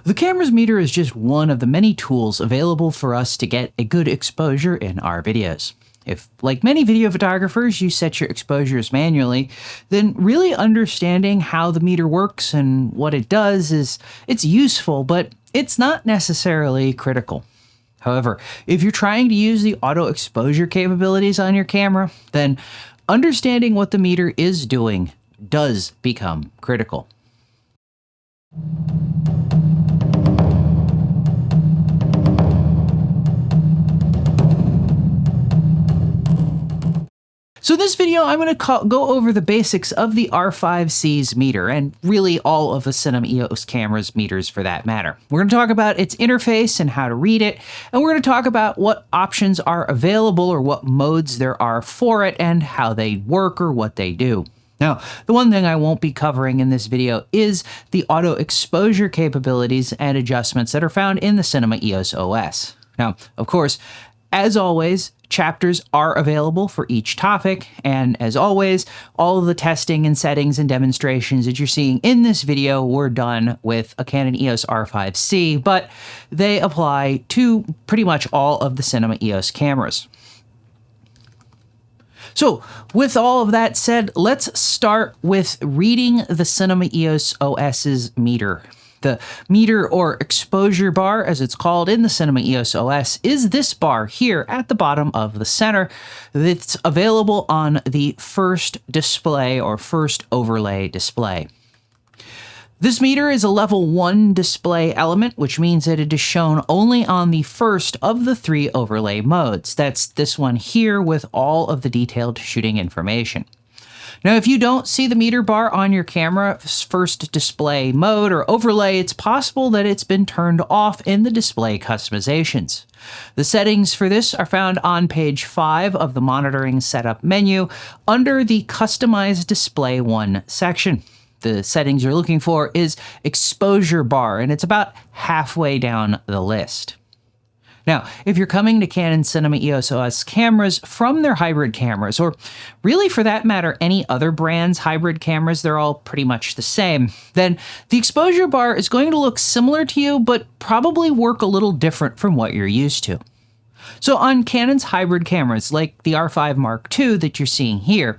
The camera's meter is just one of the many tools available for us to get a good exposure in our videos. If, like many video photographers, you set your exposures manually, then really understanding how the meter works and what it does it's useful, but it's not necessarily critical. However, if you're trying to use the auto exposure capabilities on your camera, then understanding what the meter is doing does become critical. So in this video, I'm going to go over the basics of the R5C's meter, and really all of the Cinema EOS camera's meters for that matter. We're going to talk about its interface and how to read it, and we're going to talk about what options are available or what modes there are for it and how they work or what they do. Now, the one thing I won't be covering in this video is the auto exposure capabilities and adjustments that are found in the Cinema EOS OS. Now, of course, as always, chapters are available for each topic, and as always, all of the testing and settings and demonstrations that you're seeing in this video were done with a Canon EOS R5C, but they apply to pretty much all of the Cinema EOS cameras. So, with all of that said, let's start with reading the Cinema EOS OS's meter. The meter or exposure bar, as it's called in the Cinema EOS OS, is this bar here at the bottom of the center that's available on the first display or first overlay display. This meter is a level 1 display element, which means that it is shown only on the first of the 3 overlay modes. That's this one here with all of the detailed shooting information. Now, if you don't see the meter bar on your camera's first display mode or overlay, it's possible that it's been turned off in the display customizations. The settings for this are found on page 5 of the monitoring setup menu under the Customize Display 1 section. The settings you're looking for is exposure bar, and it's about halfway down the list. Now, if you're coming to Canon Cinema EOS OS cameras from their hybrid cameras, or really for that matter any other brand's hybrid cameras, they're all pretty much the same, then the exposure bar is going to look similar to you, but probably work a little different from what you're used to. So on Canon's hybrid cameras, like the R5 Mark II that you're seeing here,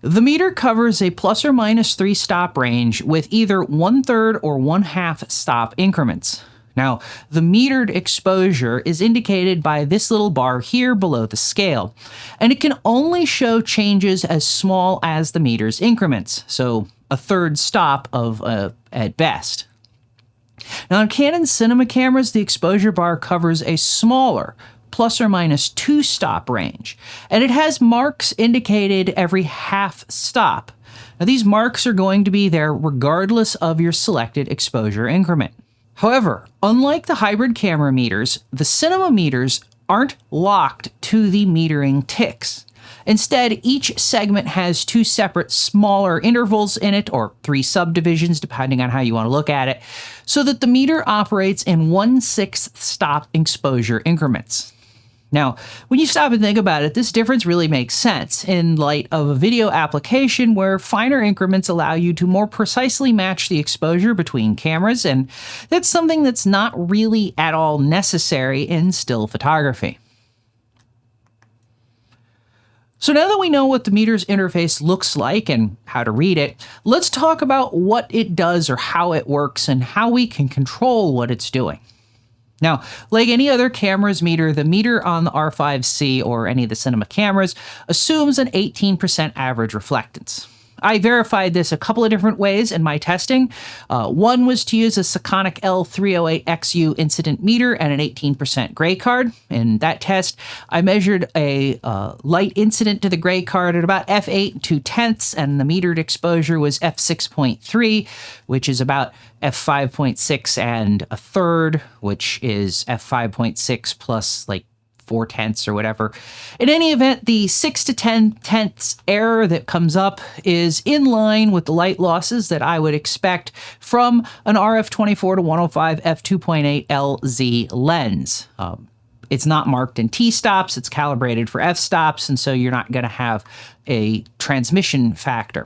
the meter covers a plus or minus 3 stop range with either 1/3 or 1/2 stop increments. Now, the metered exposure is indicated by this little bar here below the scale, and it can only show changes as small as the meter's increments, so a 1/3 stop at best. Now, on Canon cinema cameras, the exposure bar covers a smaller plus or minus 2 stop range, and it has marks indicated every half stop. Now, these marks are going to be there regardless of your selected exposure increment. However, unlike the hybrid camera meters, the cinema meters aren't locked to the metering ticks. Instead, each segment has 2 separate smaller intervals in it, or 3 subdivisions depending on how you want to look at it, so that the meter operates in 1/6 stop exposure increments. Now, when you stop and think about it, this difference really makes sense in light of a video application where finer increments allow you to more precisely match the exposure between cameras, and that's something that's not really at all necessary in still photography. So now that we know what the meter's interface looks like and how to read it, let's talk about what it does or how it works and how we can control what it's doing. Now, like any other camera's meter, the meter on the R5C or any of the cinema cameras assumes an 18% average reflectance. I verified this a couple of different ways in my testing. One was to use a Sekonic L308XU incident meter and an 18% gray card. In that test, I measured a light incident to the gray card at about f8 2/10, and the metered exposure was f6.3, which is about f5.6 and a third, which is f5.6 plus like 4/10 or whatever. In any event, the 6 to 10/10 error that comes up is in line with the light losses that I would expect from an RF24 to 105 f2.8 LZ lens. It's not marked in T-stops, it's calibrated for f-stops, and so you're not going to have a transmission factor.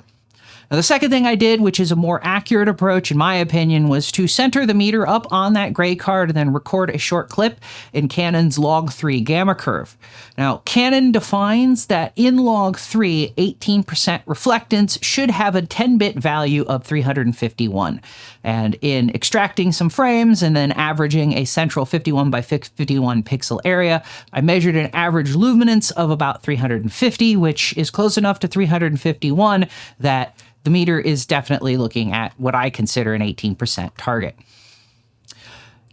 Now, the second thing I did, which is a more accurate approach in my opinion, was to center the meter up on that gray card and then record a short clip in Canon's log3 gamma curve. Now, Canon defines that in log3, 18% reflectance should have a 10-bit value of 351. And in extracting some frames and then averaging a central 51 by 51 pixel area, I measured an average luminance of about 350, which is close enough to 351 that the meter is definitely looking at what I consider an 18% target.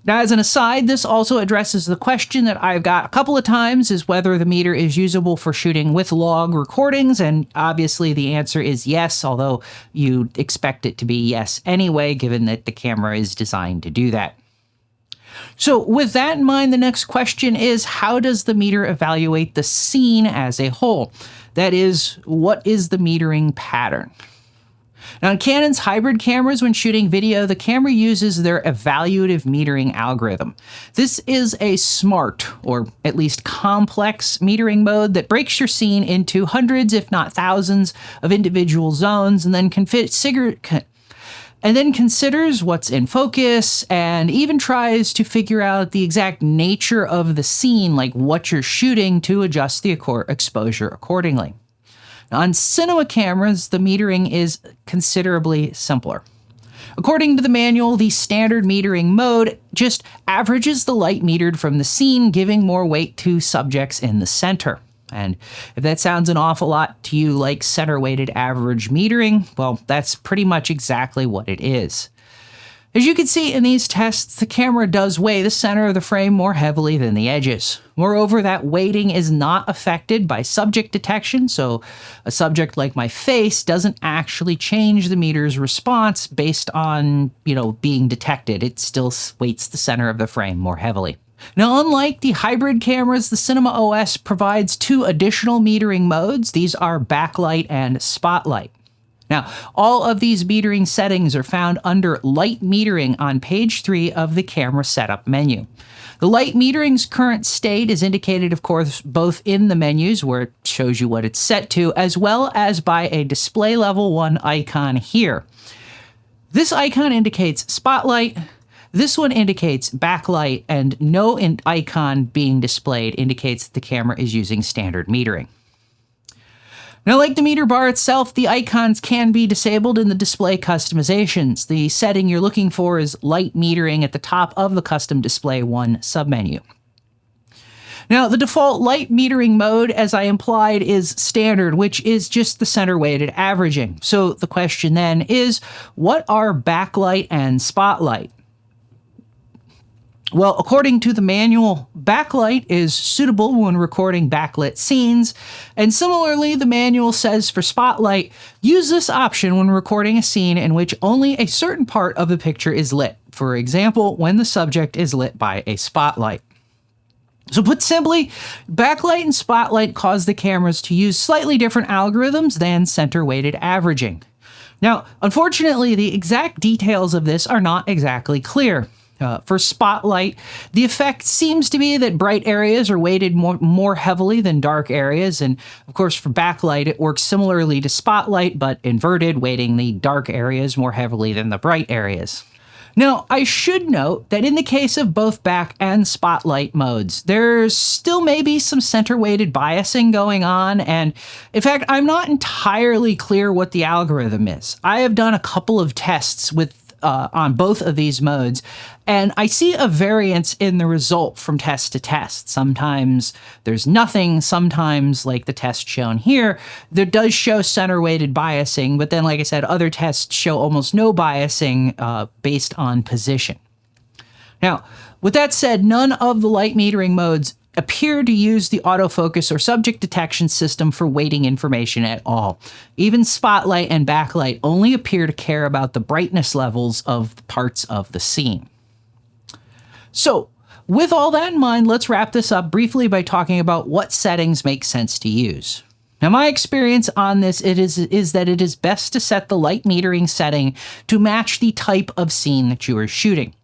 Now, as an aside, this also addresses the question that I've got a couple of times, is whether the meter is usable for shooting with log recordings, and obviously the answer is yes, although you'd expect it to be yes anyway, given that the camera is designed to do that. So with that in mind, the next question is, how does the meter evaluate the scene as a whole? That is, what is the metering pattern? Now, in Canon's hybrid cameras, when shooting video, the camera uses their evaluative metering algorithm. This is a smart, or at least complex, metering mode that breaks your scene into hundreds, if not thousands, of individual zones, and then considers what's in focus, and even tries to figure out the exact nature of the scene, like what you're shooting, to adjust the exposure accordingly. On cinema cameras, the metering is considerably simpler. According to the manual, the standard metering mode just averages the light metered from the scene, giving more weight to subjects in the center. And if that sounds an awful lot to you like center-weighted average metering, well, that's pretty much exactly what it is. As you can see in these tests, the camera does weigh the center of the frame more heavily than the edges. Moreover, that weighting is not affected by subject detection, so a subject like my face doesn't actually change the meter's response based on, being detected. It still weights the center of the frame more heavily. Now, unlike the hybrid cameras, the Cinema OS provides two additional metering modes. These are backlight and spotlight. Now, all of these metering settings are found under light metering on page 3 of the camera setup menu. The light metering's current state is indicated, of course, both in the menus, where it shows you what it's set to, as well as by a display level 1 icon here. This icon indicates spotlight. This one indicates backlight, and no icon being displayed indicates that the camera is using standard metering. Now, like the meter bar itself, the icons can be disabled in the display customizations. The setting you're looking for is light metering at the top of the custom display 1 submenu. Now, the default light metering mode, as I implied, is standard, which is just the center-weighted averaging. So the question then is, what are backlight and spotlight? Well, according to the manual, backlight is suitable when recording backlit scenes, and similarly, the manual says for spotlight, use this option when recording a scene in which only a certain part of the picture is lit. For example, when the subject is lit by a spotlight. So put simply, backlight and spotlight cause the cameras to use slightly different algorithms than center-weighted averaging. Now, unfortunately, the exact details of this are not exactly clear. For spotlight, the effect seems to be that bright areas are weighted more heavily than dark areas, and of course for backlight it works similarly to spotlight, but inverted, weighting the dark areas more heavily than the bright areas. Now, I should note that in the case of both back and spotlight modes, there's still maybe some center-weighted biasing going on, and in fact, I'm not entirely clear what the algorithm is. I have done a couple of tests on both of these modes, and I see a variance in the result from test to test. Sometimes there's nothing, sometimes, like the test shown here, there does show center-weighted biasing, but then, like I said, other tests show almost no biasing based on position. Now, with that said, none of the light metering modes appear to use the autofocus or subject detection system for weighting information at all. Even spotlight and backlight only appear to care about the brightness levels of the parts of the scene. So, with all that in mind, let's wrap this up briefly by talking about what settings make sense to use. Now, my experience on this is that it is best to set the light metering setting to match the type of scene that you are shooting.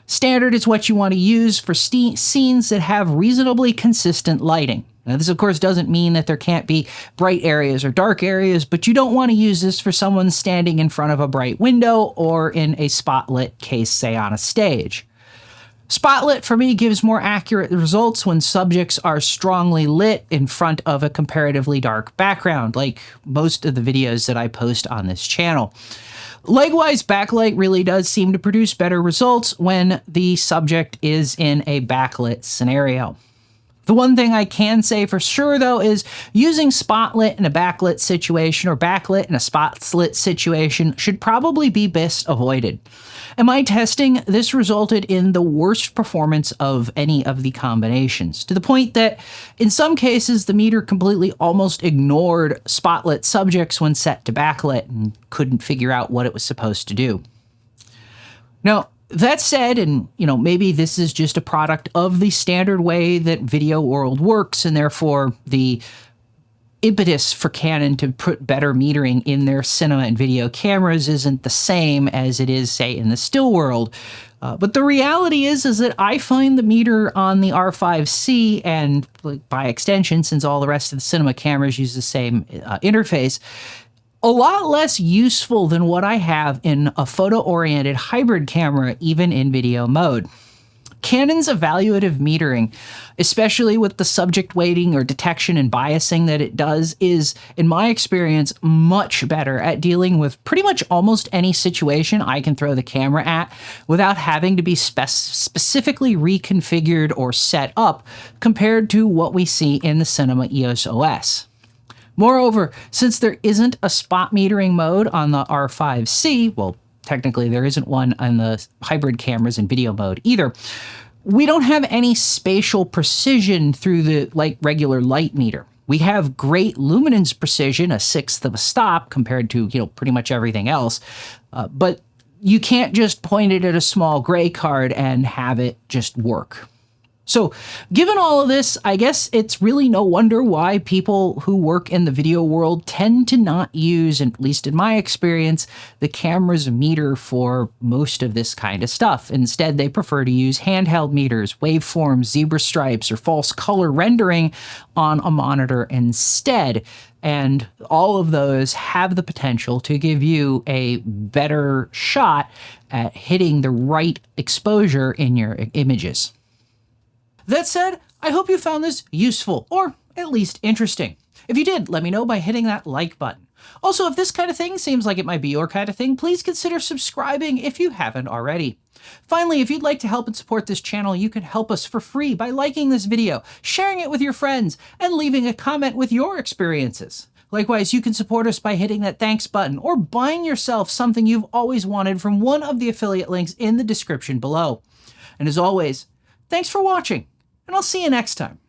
Standard is what you want to use for scenes that have reasonably consistent lighting. Now, this, of course, doesn't mean that there can't be bright areas or dark areas, but you don't want to use this for someone standing in front of a bright window or in a spotlit case, say, on a stage. Spotlit, for me, gives more accurate results when subjects are strongly lit in front of a comparatively dark background, like most of the videos that I post on this channel. Likewise, backlight really does seem to produce better results when the subject is in a backlit scenario. The one thing I can say for sure, though, is using spotlit in a backlit situation or backlit in a spotlit situation should probably be best avoided. In my testing, this resulted in the worst performance of any of the combinations, to the point that in some cases the meter completely almost ignored spotlit subjects when set to backlit and couldn't figure out what it was supposed to do. Now, that said, and maybe this is just a product of the standard way that video world works, and therefore the impetus for Canon to put better metering in their cinema and video cameras isn't the same as it is, say, in the still world. But the reality is that I find the meter on the R5C, and by extension, since all the rest of the cinema cameras use the same interface, a lot less useful than what I have in a photo-oriented hybrid camera, even in video mode. Canon's evaluative metering, especially with the subject weighting or detection and biasing that it does, is, in my experience, much better at dealing with pretty much almost any situation I can throw the camera at without having to be specifically reconfigured or set up compared to what we see in the Cinema EOS OS. Moreover, since there isn't a spot metering mode on the R5C, well, technically there isn't one on the hybrid cameras in video mode either, we don't have any spatial precision through the regular light meter. We have great luminance precision, a sixth of a stop compared to pretty much everything else, but you can't just point it at a small gray card and have it just work. So, given all of this, I guess it's really no wonder why people who work in the video world tend to not use, at least in my experience, the camera's meter for most of this kind of stuff. Instead, they prefer to use handheld meters, waveforms, zebra stripes, or false color rendering on a monitor instead. And all of those have the potential to give you a better shot at hitting the right exposure in your images. That said, I hope you found this useful, or at least interesting. If you did, let me know by hitting that like button. Also, if this kind of thing seems like it might be your kind of thing, please consider subscribing if you haven't already. Finally, if you'd like to help and support this channel, you can help us for free by liking this video, sharing it with your friends, and leaving a comment with your experiences. Likewise, you can support us by hitting that thanks button or buying yourself something you've always wanted from one of the affiliate links in the description below. And as always, thanks for watching, and I'll see you next time.